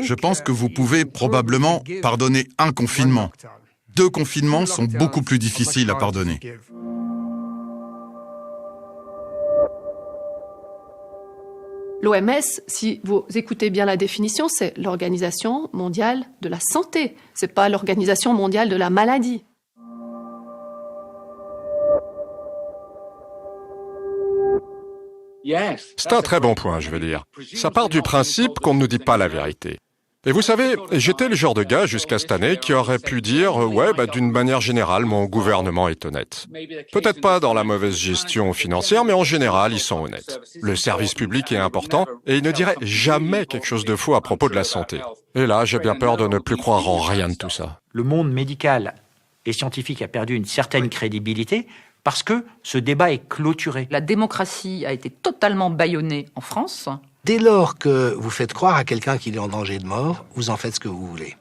Je pense que vous pouvez probablement pardonner un confinement. 2 confinements sont beaucoup plus difficiles à pardonner. L'OMS, si vous écoutez bien la définition, c'est l'Organisation mondiale de la santé. Ce n'est pas l'Organisation mondiale de la maladie. C'est un très bon point, je veux dire. Ça part du principe qu'on ne nous dit pas la vérité. Et vous savez, j'étais le genre de gars jusqu'à cette année qui aurait pu dire « d'une manière générale, mon gouvernement est honnête ». Peut-être pas dans la mauvaise gestion financière, mais en général, ils sont honnêtes. Le service public est important et ils ne diraient jamais quelque chose de faux à propos de la santé. Et là, j'ai bien peur de ne plus croire en rien de tout ça. Le monde médical et scientifique a perdu une certaine crédibilité parce que ce débat est clôturé. La démocratie a été totalement bâillonnée en France. Dès lors que vous faites croire à quelqu'un qu'il est en danger de mort, vous en faites ce que vous voulez.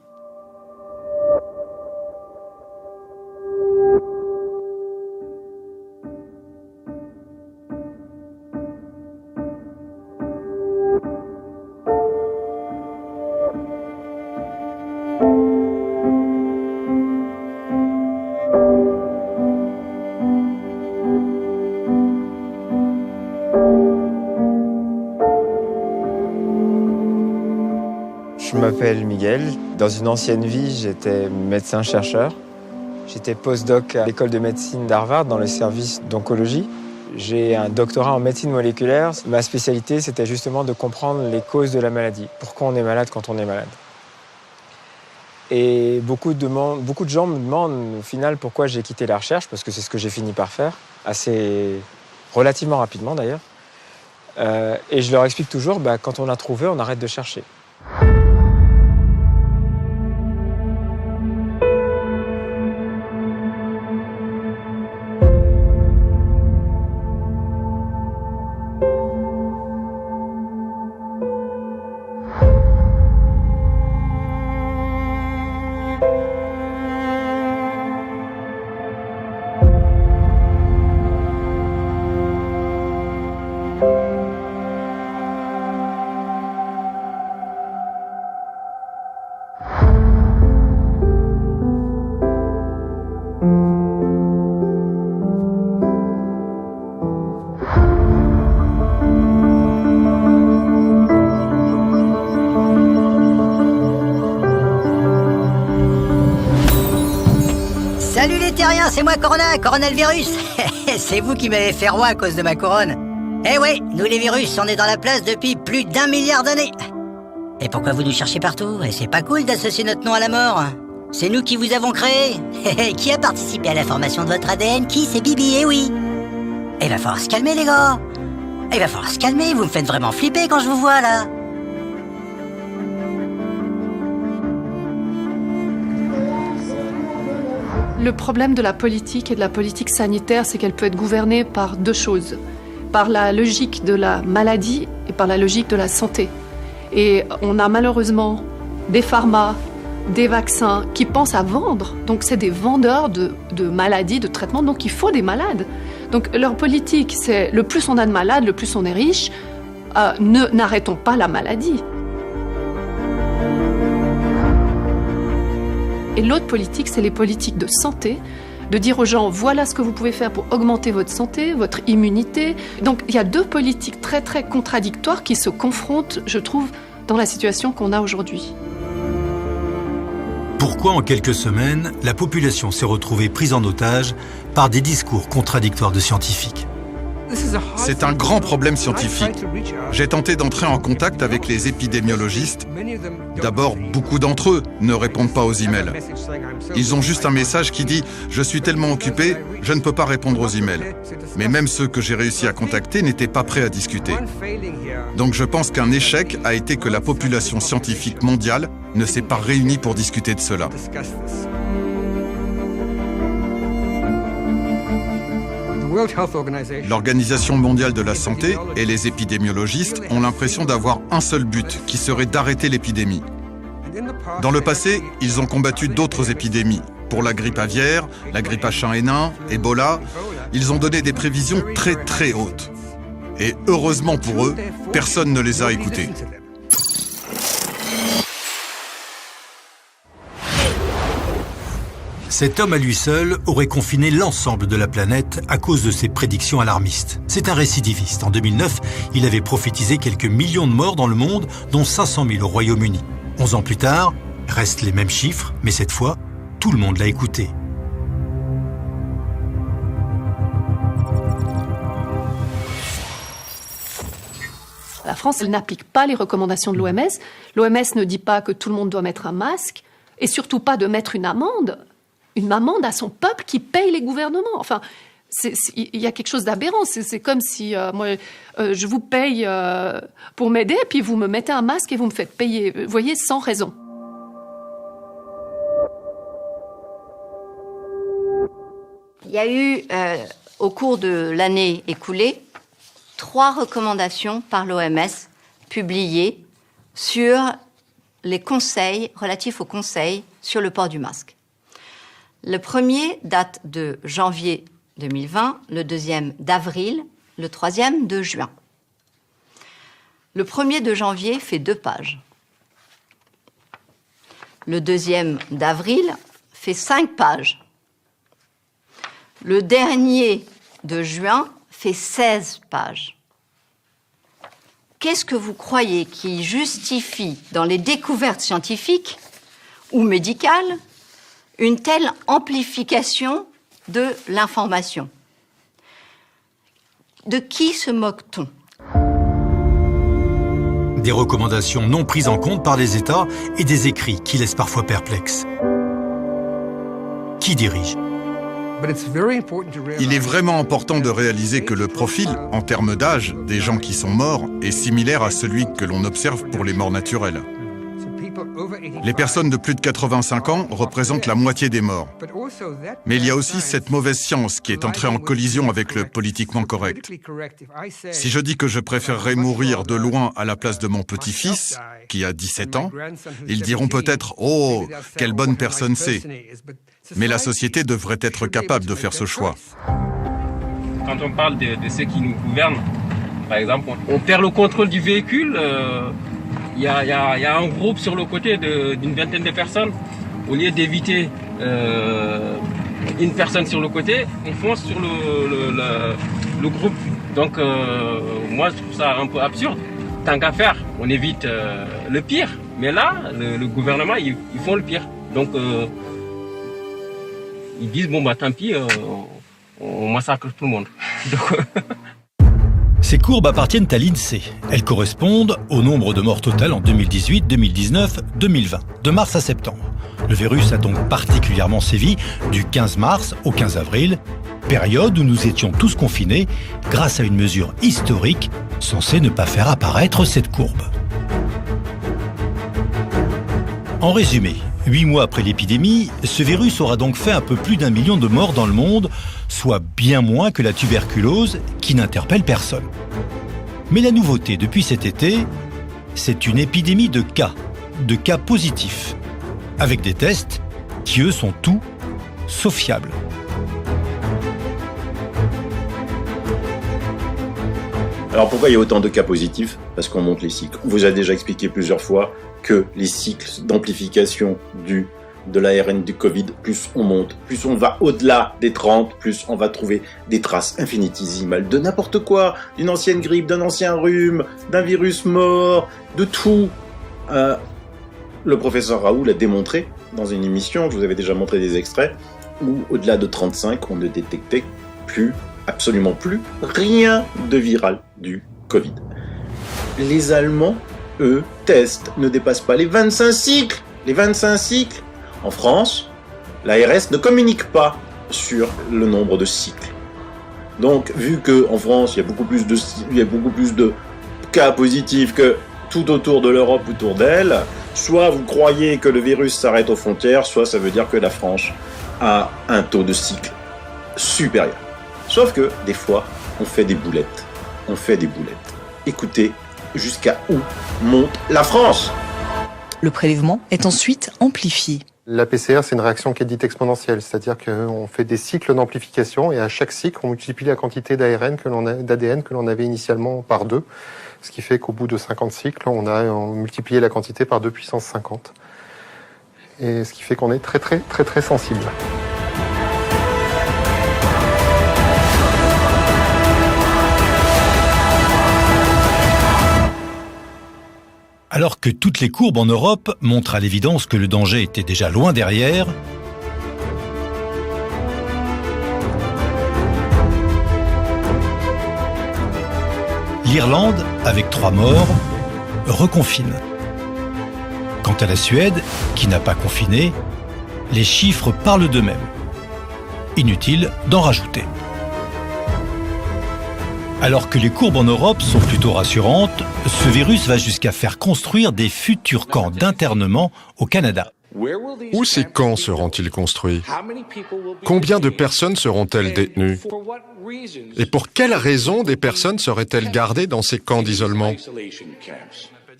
Je m'appelle Miguel. Dans une ancienne vie, j'étais médecin-chercheur. J'étais postdoc à l'école de médecine d'Harvard dans le service d'oncologie. J'ai un doctorat en médecine moléculaire. Ma spécialité, c'était justement de comprendre les causes de la maladie. Pourquoi on est malade quand on est malade. Et beaucoup de gens me demandent au final pourquoi j'ai quitté la recherche, parce que c'est ce que j'ai fini par faire, relativement rapidement d'ailleurs. Et je leur explique toujours, quand on a trouvé, on arrête de chercher. Salut les terriens, c'est moi Corona le virus. C'est vous qui m'avez fait roi à cause de ma couronne. Eh ouais, nous les virus, on est dans la place depuis plus d'1 milliard d'années. Et pourquoi vous nous cherchez partout? Et c'est pas cool d'associer notre nom à la mort. C'est nous qui vous avons créé. Qui a participé à la formation de votre ADN? Qui? C'est Bibi, eh oui. Et va falloir se calmer les gars. Il va falloir se calmer, vous me faites vraiment flipper quand je vous vois là. Le problème de la politique et de la politique sanitaire, c'est qu'elle peut être gouvernée par 2 choses. Par la logique de la maladie et par la logique de la santé. Et on a malheureusement des pharma, des vaccins qui pensent à vendre. Donc c'est des vendeurs de maladies, de traitements, donc il faut des malades. Donc leur politique, c'est le plus on a de malades, le plus on est riche, n'arrêtons pas la maladie. Et l'autre politique, c'est les politiques de santé, de dire aux gens, voilà ce que vous pouvez faire pour augmenter votre santé, votre immunité. Donc il y a 2 politiques très très contradictoires qui se confrontent, je trouve, dans la situation qu'on a aujourd'hui. Pourquoi en quelques semaines, la population s'est retrouvée prise en otage par des discours contradictoires de scientifiques? C'est un grand problème scientifique. J'ai tenté d'entrer en contact avec les épidémiologistes. D'abord, beaucoup d'entre eux ne répondent pas aux emails. Ils ont juste un message qui dit « Je suis tellement occupé, je ne peux pas répondre aux emails ». Mais même ceux que j'ai réussi à contacter n'étaient pas prêts à discuter. Donc je pense qu'un échec a été que la population scientifique mondiale ne s'est pas réunie pour discuter de cela. L'Organisation mondiale de la santé et les épidémiologistes ont l'impression d'avoir un seul but, qui serait d'arrêter l'épidémie. Dans le passé, ils ont combattu d'autres épidémies. Pour la grippe aviaire, la grippe H1N1, Ebola, ils ont donné des prévisions très très hautes. Et heureusement pour eux, personne ne les a écoutés. Cet homme à lui seul aurait confiné l'ensemble de la planète à cause de ses prédictions alarmistes. C'est un récidiviste. En 2009, il avait prophétisé quelques millions de morts dans le monde, dont 500 000 au Royaume-Uni. 11 ans plus tard, restent les mêmes chiffres, mais cette fois, tout le monde l'a écouté. La France, elle n'applique pas les recommandations de l'OMS. L'OMS ne dit pas que tout le monde doit mettre un masque, et surtout pas de mettre une amende à son peuple qui paye les gouvernements. Enfin, il y a quelque chose d'aberrant. C'est comme si moi, je vous paye pour m'aider, puis vous me mettez un masque et vous me faites payer, vous voyez, sans raison. Il y a eu, au cours de l'année écoulée, 3 recommandations par l'OMS publiées sur les conseils, relatifs aux conseils sur le port du masque. Le premier date de janvier 2020, le deuxième d'avril, le troisième de juin. Le premier de janvier fait 2 pages. Le deuxième d'avril fait 5 pages. Le dernier de juin fait 16 pages. Qu'est-ce que vous croyez qui justifie, dans les découvertes scientifiques ou médicales, une telle amplification de l'information? De qui se moque-t-on? Des recommandations non prises en compte par les États et des écrits qui laissent parfois perplexes. Qui dirige ? Il est vraiment important de réaliser que le profil, en termes d'âge, des gens qui sont morts est similaire à celui que l'on observe pour les morts naturelles. Les personnes de plus de 85 ans représentent la moitié des morts. Mais il y a aussi cette mauvaise science qui est entrée en collision avec le politiquement correct. Si je dis que je préférerais mourir de loin à la place de mon petit-fils, qui a 17 ans, ils diront peut-être « Oh, quelle bonne personne c'est !» Mais la société devrait être capable de faire ce choix. Quand on parle de ceux qui nous gouvernent, par exemple, on perd le contrôle du véhicule. Il y a un groupe sur le côté d'une vingtaine de personnes. Au lieu d'éviter une personne sur le côté, on fonce sur le groupe. Donc moi, je trouve ça un peu absurde. Tant qu'à faire, on évite le pire. Mais là, le gouvernement, ils font le pire. Donc ils disent, bon, bah tant pis, on massacre tout le monde. Ces courbes appartiennent à l'INSEE. Elles correspondent au nombre de morts total en 2018, 2019, 2020, de mars à septembre. Le virus a donc particulièrement sévi du 15 mars au 15 avril, période où nous étions tous confinés grâce à une mesure historique censée ne pas faire apparaître cette courbe. En résumé, 8 mois après l'épidémie, ce virus aura donc fait un peu plus d'1 million de morts dans le monde, soit bien moins que la tuberculose qui n'interpelle personne. Mais la nouveauté depuis cet été, c'est une épidémie de cas positifs, avec des tests qui, eux, sont tout sauf fiables. Alors pourquoi il y a autant de cas positifs? Parce qu'on monte les cycles. On vous a déjà expliqué plusieurs fois que les cycles d'amplification de l'ARN du Covid, plus on monte, plus on va au-delà des 30, plus on va trouver des traces infinitésimales de n'importe quoi, d'une ancienne grippe, d'un ancien rhume, d'un virus mort, de tout. Le professeur Raoult l'a démontré dans une émission, je vous avais déjà montré des extraits, où au-delà de 35, on ne détectait absolument plus rien de viral du Covid. Les Allemands, eux, testent, ne dépassent pas les 25 cycles. Les 25 cycles. En France, l'ARS ne communique pas sur le nombre de cycles. Donc, vu qu'en France, il y a beaucoup plus de cas positifs que tout autour de l'Europe, autour d'elle, soit vous croyez que le virus s'arrête aux frontières, soit ça veut dire que la France a un taux de cycle supérieur. Sauf que, des fois, on fait des boulettes. Écoutez, jusqu'à où monte la France? Le prélèvement est ensuite amplifié. La PCR, c'est une réaction qui est dite exponentielle, c'est-à-dire qu'on fait des cycles d'amplification et à chaque cycle, on multiplie la quantité d'ADN que l'on avait initialement par 2, ce qui fait qu'au bout de 50 cycles, on a multiplié la quantité par 2 puissance 50. Et ce qui fait qu'on est très très très très sensible. Alors que toutes les courbes en Europe montrent à l'évidence que le danger était déjà loin derrière, l'Irlande, avec 3 morts, reconfine. Quant à la Suède, qui n'a pas confiné, les chiffres parlent d'eux-mêmes. Inutile d'en rajouter. Alors que les courbes en Europe sont plutôt rassurantes, ce virus va jusqu'à faire construire des futurs camps d'internement au Canada. Où ces camps seront-ils construits? Combien de personnes seront-elles détenues? Et pour quelles raisons des personnes seraient-elles gardées dans ces camps d'isolement?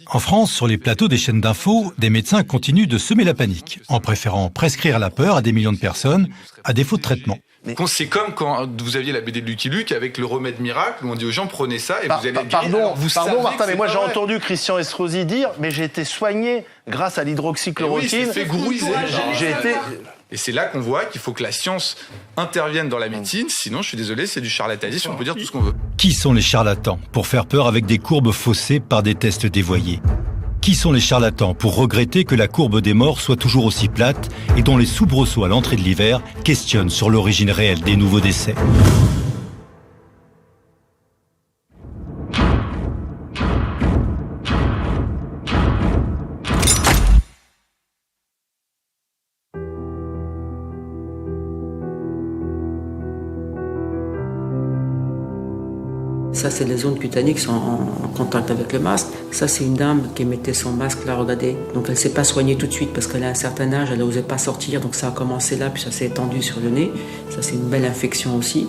En France, sur les plateaux des chaînes d'infos, des médecins continuent de semer la panique, en préférant prescrire la peur à des millions de personnes, à défaut de traitement. C'est comme quand vous aviez la BD de Lucky Luke avec le remède miracle où on dit aux gens prenez ça et vous allez Pardon Martin, mais moi j'ai entendu Christian Estrosi dire mais j'ai été soigné grâce à l'hydroxychloroquine. Oui, c'est fait gourouiser. Et c'est là qu'on voit qu'il faut que la science intervienne dans la médecine, sinon je suis désolé, c'est du charlatanisme, on peut dire tout ce qu'on veut. Qui sont les charlatans pour faire peur avec des courbes faussées par des tests dévoyés? Qui sont les charlatans pour regretter que la courbe des morts soit toujours aussi plate et dont les soubresauts à l'entrée de l'hiver questionnent sur l'origine réelle des nouveaux décès? Ça, c'est les zones cutanées qui sont en contact avec le masque. Ça, c'est une dame qui mettait son masque là, regardez. Donc, elle ne s'est pas soignée tout de suite parce qu'elle a un certain âge, elle n'osait pas sortir. Donc, ça a commencé là, puis ça s'est étendu sur le nez. Ça, c'est une belle infection aussi.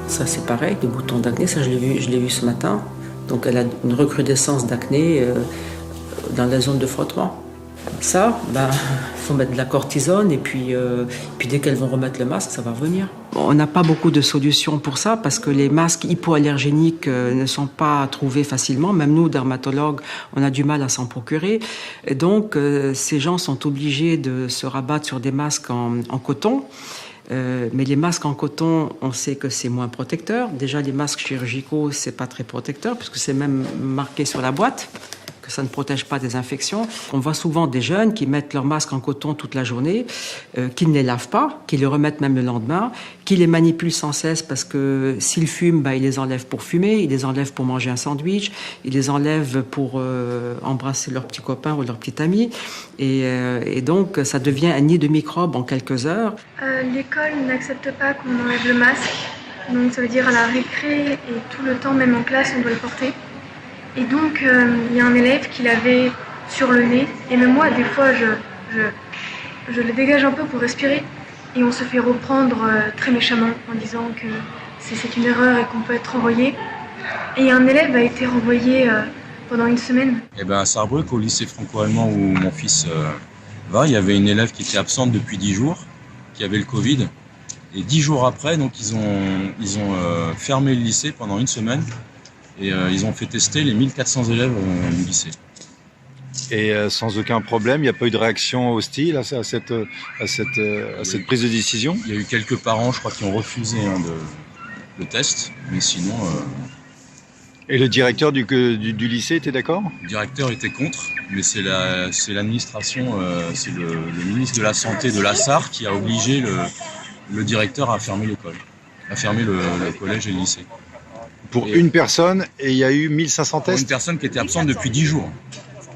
Ça, c'est pareil, des boutons d'acné. Ça, je l'ai vu ce matin. Donc, elle a une recrudescence d'acné dans la zone de frottement. Ça, faut mettre de la cortisone et puis dès qu'elles vont remettre le masque, ça va revenir. On n'a pas beaucoup de solutions pour ça parce que les masques hypoallergéniques ne sont pas trouvés facilement. Même nous, dermatologues, on a du mal à s'en procurer. Et donc, ces gens sont obligés de se rabattre sur des masques en coton. Mais les masques en coton, on sait que c'est moins protecteur. Déjà, les masques chirurgicaux, c'est pas très protecteur puisque c'est même marqué sur la boîte que ça ne protège pas des infections. On voit souvent des jeunes qui mettent leur masque en coton toute la journée, qui ne les lavent pas, qui les remettent même le lendemain, qui les manipulent sans cesse parce que s'ils fument, ils les enlèvent pour fumer, ils les enlèvent pour manger un sandwich, ils les enlèvent pour embrasser leur petit copain ou leur petit ami. Et donc, ça devient un nid de microbes en quelques heures. L'école n'accepte pas qu'on enlève le masque. Donc, ça veut dire à la récré et tout le temps, même en classe, on doit le porter. Et donc, il y a un élève qui l'avait sur le nez. Et même moi, des fois, je le dégage un peu pour respirer. Et on se fait reprendre très méchamment en disant que c'est une erreur et qu'on peut être renvoyé. Et un élève a été renvoyé pendant une semaine. À Sarrebruck, au lycée franco-allemand où mon fils va, il y avait une élève qui était absente depuis 10 jours, qui avait le Covid. Et 10 jours après, donc, ils ont fermé le lycée pendant une semaine. Et ils ont fait tester les 1400 élèves du lycée. Et sans aucun problème, il n'y a pas eu de réaction hostile à cette prise de décision? Il y a eu quelques parents, je crois, qui ont refusé le test, mais sinon... Et le directeur du lycée était d'accord? Le directeur était contre, mais c'est l'administration, c'est le ministre de la Santé de la Sarre qui a obligé le directeur à fermer l'école, à fermer le collège et le lycée. Pour une personne, et il y a eu 1500 tests? Pour une personne qui était absente depuis 10 jours.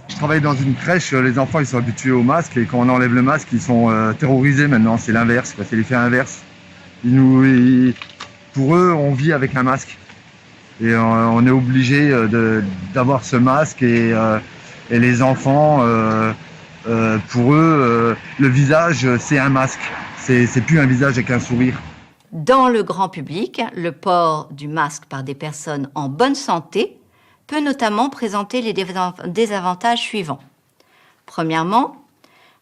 Je travaille dans une crèche, les enfants ils sont habitués au masque et quand on enlève le masque, ils sont terrorisés maintenant, c'est l'inverse, c'est l'effet inverse. Pour eux, on vit avec un masque. Et on est obligé d'avoir ce masque et les enfants, pour eux, le visage c'est un masque, c'est plus un visage avec un sourire. Dans le grand public, le port du masque par des personnes en bonne santé peut notamment présenter les désavantages suivants. Premièrement,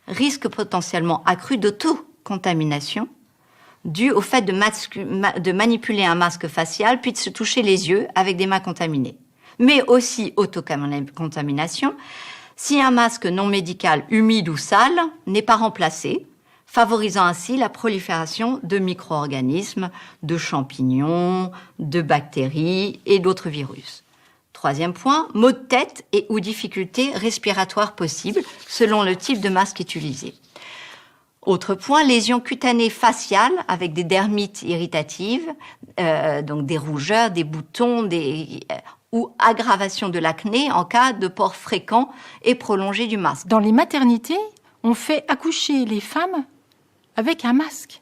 risque potentiellement accru d'auto-contamination dû au fait de manipuler un masque facial puis de se toucher les yeux avec des mains contaminées. Mais aussi autocontamination si un masque non médical humide ou sale n'est pas remplacé, favorisant ainsi la prolifération de micro-organismes, de champignons, de bactéries et d'autres virus. Troisième point, maux de tête et ou difficultés respiratoires possibles selon le type de masque utilisé. Autre point, lésions cutanées faciales avec des dermites irritatives, donc des rougeurs, des boutons, ou aggravation de l'acné en cas de port fréquent et prolongé du masque. Dans les maternités, on fait accoucher les femmes avec un masque.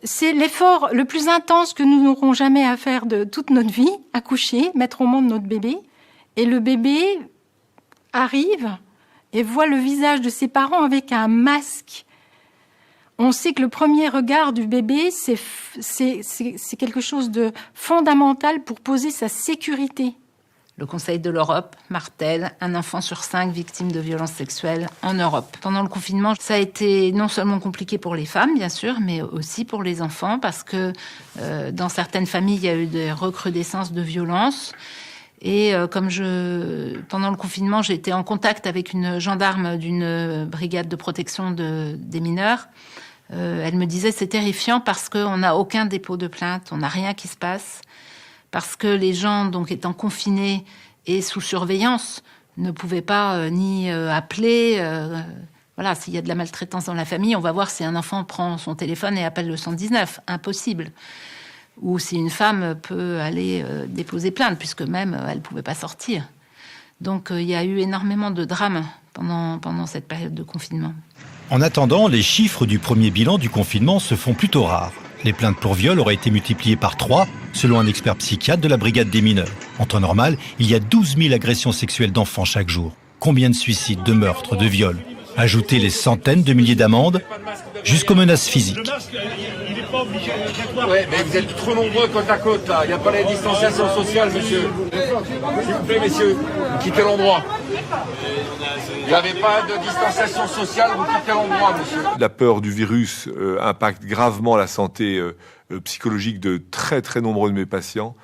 C'est l'effort le plus intense que nous n'aurons jamais à faire de toute notre vie, accoucher, mettre au monde notre bébé. Et le bébé arrive et voit le visage de ses parents avec un masque. On sait que le premier regard du bébé, c'est quelque chose de fondamental pour poser sa sécurité. Le Conseil de l'Europe martèle 1 enfant sur 5 victime de violences sexuelles en Europe. Pendant le confinement, ça a été non seulement compliqué pour les femmes, bien sûr, mais aussi pour les enfants, parce que dans certaines familles, il y a eu des recrudescences de violences. Et pendant le confinement, j'ai été en contact avec une gendarme d'une brigade de protection des mineurs. Elle me disait c'est terrifiant parce qu'on n'a aucun dépôt de plainte, on n'a rien qui se passe. Parce que les gens, donc étant confinés et sous surveillance, ne pouvaient pas ni appeler. Voilà, s'il y a de la maltraitance dans la famille, on va voir si un enfant prend son téléphone et appelle le 119. Impossible. Ou si une femme peut aller déposer plainte, puisque même elle ne pouvait pas sortir. Donc il y a eu énormément de drames pendant cette période de confinement. En attendant, les chiffres du premier bilan du confinement se font plutôt rares. Les plaintes pour viol auraient été multipliées par 3, selon un expert psychiatre de la brigade des mineurs. En temps normal, il y a 12 000 agressions sexuelles d'enfants chaque jour. Combien de suicides, de meurtres, de viols? Ajoutez les centaines de milliers d'amendes, jusqu'aux menaces physiques. Ouais, mais vous êtes trop nombreux côte à côte, là. Il n'y a pas la distanciation sociale, monsieur. S'il vous plaît, messieurs, vous quittez l'endroit. Il n'y avait pas de distanciation sociale, vous quittez l'endroit, monsieur. La peur du virus impacte gravement la santé psychologique de très très nombreux de mes patients.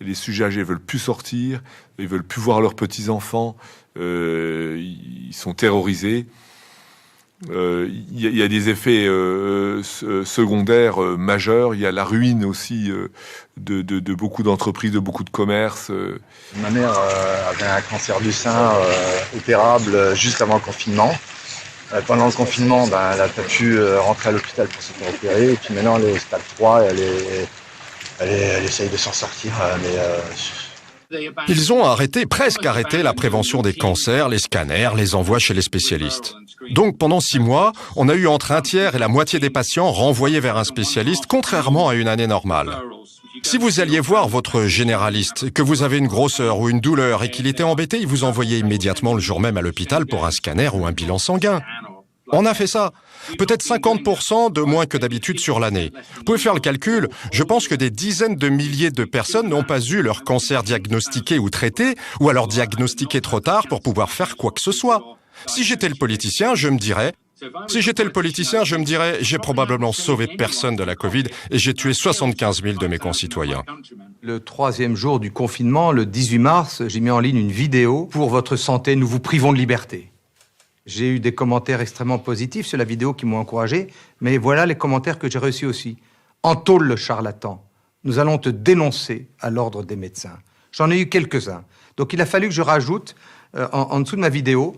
Les sujets âgés veulent plus sortir, ils veulent plus voir leurs petits-enfants, ils sont terrorisés. Il y a des effets secondaires majeurs. Il y a la ruine aussi de beaucoup d'entreprises, de beaucoup de commerces. Ma mère avait un cancer du sein opérable juste avant le confinement. Pendant le confinement, elle n'a pas pu rentrer à l'hôpital pour se faire opérer. Et puis maintenant, elle est au stade 3 et elle essaye de s'en sortir. Ils ont presque arrêté la prévention des cancers, les scanners, les envois chez les spécialistes. Donc pendant 6 mois, on a eu entre un tiers et la moitié des patients renvoyés vers un spécialiste, contrairement à une année normale. Si vous alliez voir votre généraliste, que vous avez une grosseur ou une douleur et qu'il était embêté, il vous envoyait immédiatement le jour même à l'hôpital pour un scanner ou un bilan sanguin. On a fait ça. Peut-être 50% de moins que d'habitude sur l'année. Vous pouvez faire le calcul. Je pense que des dizaines de milliers de personnes n'ont pas eu leur cancer diagnostiqué ou traité, ou alors diagnostiqué trop tard pour pouvoir faire quoi que ce soit. Si j'étais le politicien, je me dirais, j'ai probablement sauvé personne de la Covid et j'ai tué 75 000 de mes concitoyens. Le 3e jour du confinement, le 18 mars, j'ai mis en ligne une vidéo. Pour votre santé, nous vous privons de liberté. J'ai eu des commentaires extrêmement positifs sur la vidéo qui m'ont encouragé, mais voilà les commentaires que j'ai reçus aussi. Entôle le charlatan. Nous allons te dénoncer à l'ordre des médecins. J'en ai eu quelques-uns. Donc il a fallu que je rajoute en dessous de ma vidéo,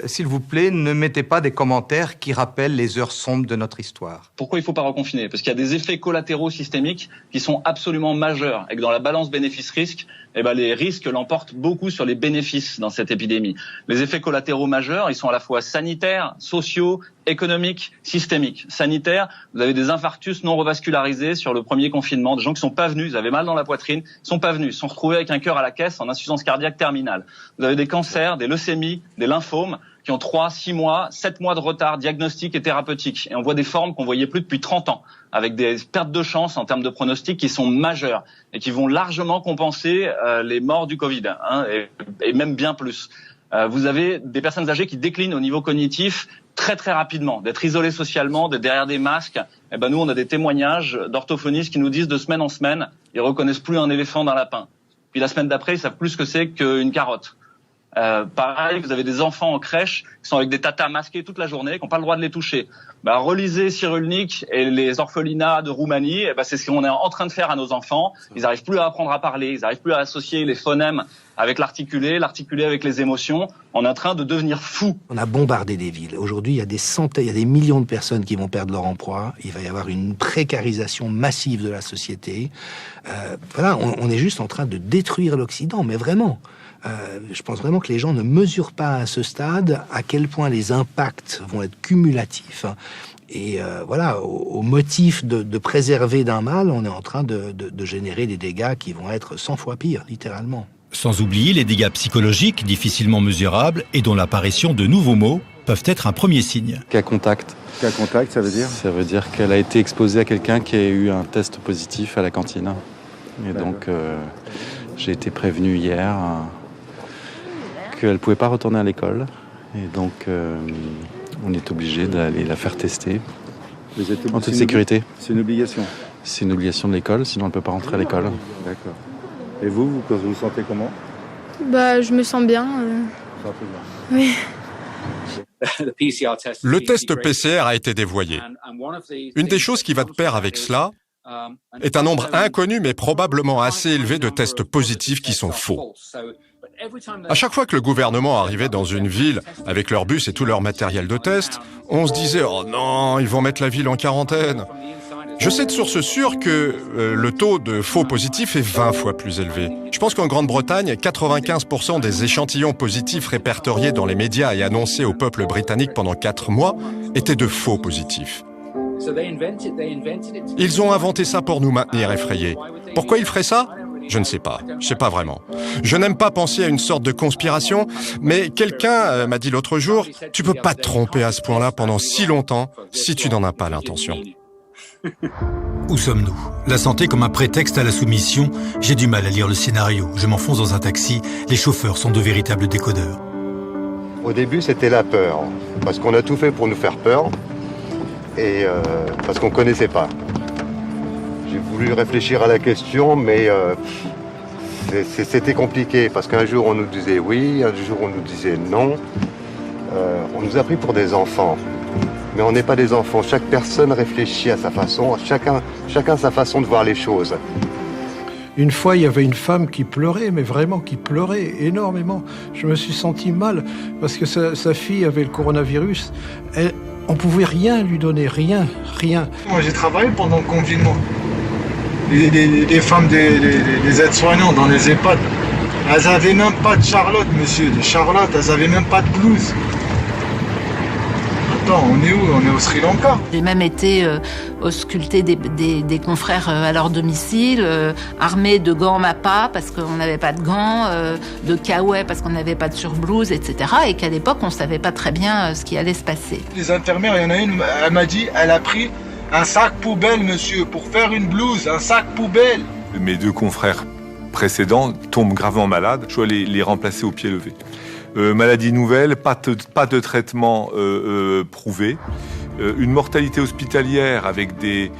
s'il vous plaît, ne mettez pas des commentaires qui rappellent les heures sombres de notre histoire. Pourquoi il ne faut pas reconfiner? Parce qu'il y a des effets collatéraux systémiques qui sont absolument majeurs et que dans la balance bénéfice-risque, les risques l'emportent beaucoup sur les bénéfices dans cette épidémie. Les effets collatéraux majeurs, ils sont à la fois sanitaires, sociaux, économiques, systémiques. Sanitaires, vous avez des infarctus non revascularisés sur le premier confinement, des gens qui sont pas venus, ils avaient mal dans la poitrine, ils sont pas venus, ils sont retrouvés avec un cœur à la caisse en insuffisance cardiaque terminale. Vous avez des cancers, des leucémies, des lymphomes qui ont 3, 6 mois, 7 mois de retard diagnostique et thérapeutique. Et on voit des formes qu'on voyait plus depuis 30 ans, avec des pertes de chance en termes de pronostic qui sont majeures et qui vont largement compenser les morts du Covid, et même bien plus. Vous avez des personnes âgées qui déclinent au niveau cognitif très très rapidement, d'être isolées socialement, d'être derrière des masques. Nous, on a des témoignages d'orthophonistes qui nous disent de semaine en semaine, ils reconnaissent plus un éléphant d'un lapin. Puis la semaine d'après, ils savent plus ce que c'est qu'une carotte. Pareil, vous avez des enfants en crèche qui sont avec des tatas masqués toute la journée, qui n'ont pas le droit de les toucher. Relisez Cyrulnik et les orphelinats de Roumanie, c'est ce qu'on est en train de faire à nos enfants. Ils n'arrivent plus à apprendre à parler, ils n'arrivent plus à associer les phonèmes avec l'articulé avec les émotions. On est en train de devenir fou. On a bombardé des villes. Aujourd'hui, il y a des centaines, il y a des millions de personnes qui vont perdre leur emploi. Il va y avoir une précarisation massive de la société. On est juste en train de détruire l'Occident, mais vraiment. Je pense vraiment que les gens ne mesurent pas à ce stade à quel point les impacts vont être cumulatifs. Et au motif de préserver d'un mal, on est en train de générer des dégâts qui vont être 100 fois pires, littéralement. Sans oublier les dégâts psychologiques difficilement mesurables et dont l'apparition de nouveaux mots peuvent être un premier signe. Cas contact. Cas contact, ça veut dire ? Ça veut dire qu'elle a été exposée à quelqu'un qui a eu un test positif à la cantine. Et donc, j'ai été prévenu hier qu'elle ne pouvait pas retourner à l'école. Et donc, on est obligé d'aller la faire tester en toute sécurité. C'est une obligation ? C'est une obligation de l'école, sinon elle ne peut pas rentrer à l'école. D'accord. Et vous vous sentez comment ? Je me sens bien. Oui. Le test PCR a été dévoyé. Une des choses qui va de pair avec cela est un nombre inconnu mais probablement assez élevé de tests positifs qui sont faux. À chaque fois que le gouvernement arrivait dans une ville avec leur bus et tout leur matériel de test, on se disait « Oh non, ils vont mettre la ville en quarantaine ». Je sais de source sûre que le taux de faux positifs est 20 fois plus élevé. Je pense qu'en Grande-Bretagne, 95% des échantillons positifs répertoriés dans les médias et annoncés au peuple britannique pendant 4 mois étaient de faux positifs. Ils ont inventé ça pour nous maintenir effrayés. Pourquoi ils feraient ça ? Je ne sais pas. Je sais pas vraiment. Je n'aime pas penser à une sorte de conspiration, mais quelqu'un m'a dit l'autre jour, tu peux pas te tromper à ce point-là pendant si longtemps si tu n'en as pas l'intention. Où sommes-nous ? La santé comme un prétexte à la soumission. J'ai du mal à lire le scénario. Je m'enfonce dans un taxi. Les chauffeurs sont de véritables décodeurs. Au début, c'était la peur. Parce qu'on a tout fait pour nous faire peur. Et parce qu'on ne connaissait pas. J'ai voulu réfléchir à la question, mais c'était compliqué. Parce qu'un jour, on nous disait oui, un jour, on nous disait non. On nous a pris pour des enfants. Mais on n'est pas des enfants. Chaque personne réfléchit à sa façon, chacun sa façon de voir les choses. Une fois, il y avait une femme qui pleurait, mais vraiment qui pleurait énormément. Je me suis senti mal parce que sa fille avait le coronavirus. On ne pouvait rien lui donner, rien. Moi, j'ai travaillé pendant le confinement. Les femmes des aides-soignants dans les EHPAD, elles n'avaient même pas de Charlotte, monsieur. De Charlotte, elles n'avaient même pas de blouse. On est où ? On est au Sri Lanka. J'ai même été ausculter des confrères à leur domicile, armés de gants MAPA parce qu'on n'avait pas de gants, de kawaii parce qu'on n'avait pas de surblouse, etc. Et qu'à l'époque, on ne savait pas très bien ce qui allait se passer. Les infirmières, il y en a une, elle m'a dit, elle a pris un sac poubelle, monsieur, pour faire une blouse, un sac poubelle. Mes 2 confrères précédents tombent gravement malades. Je dois les remplacer au pied levé. Maladie nouvelle, pas de traitement prouvé, une mortalité hospitalière avec des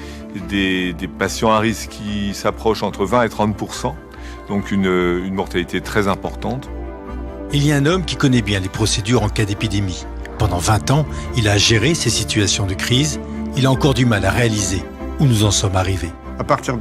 patients à risque qui s'approchent entre 20 et 30%, donc une mortalité très importante. Il y a un homme qui connaît bien les procédures en cas d'épidémie. Pendant 20 ans, il a géré ces situations de crise. Il a encore du mal à réaliser où nous en sommes arrivés. À partir de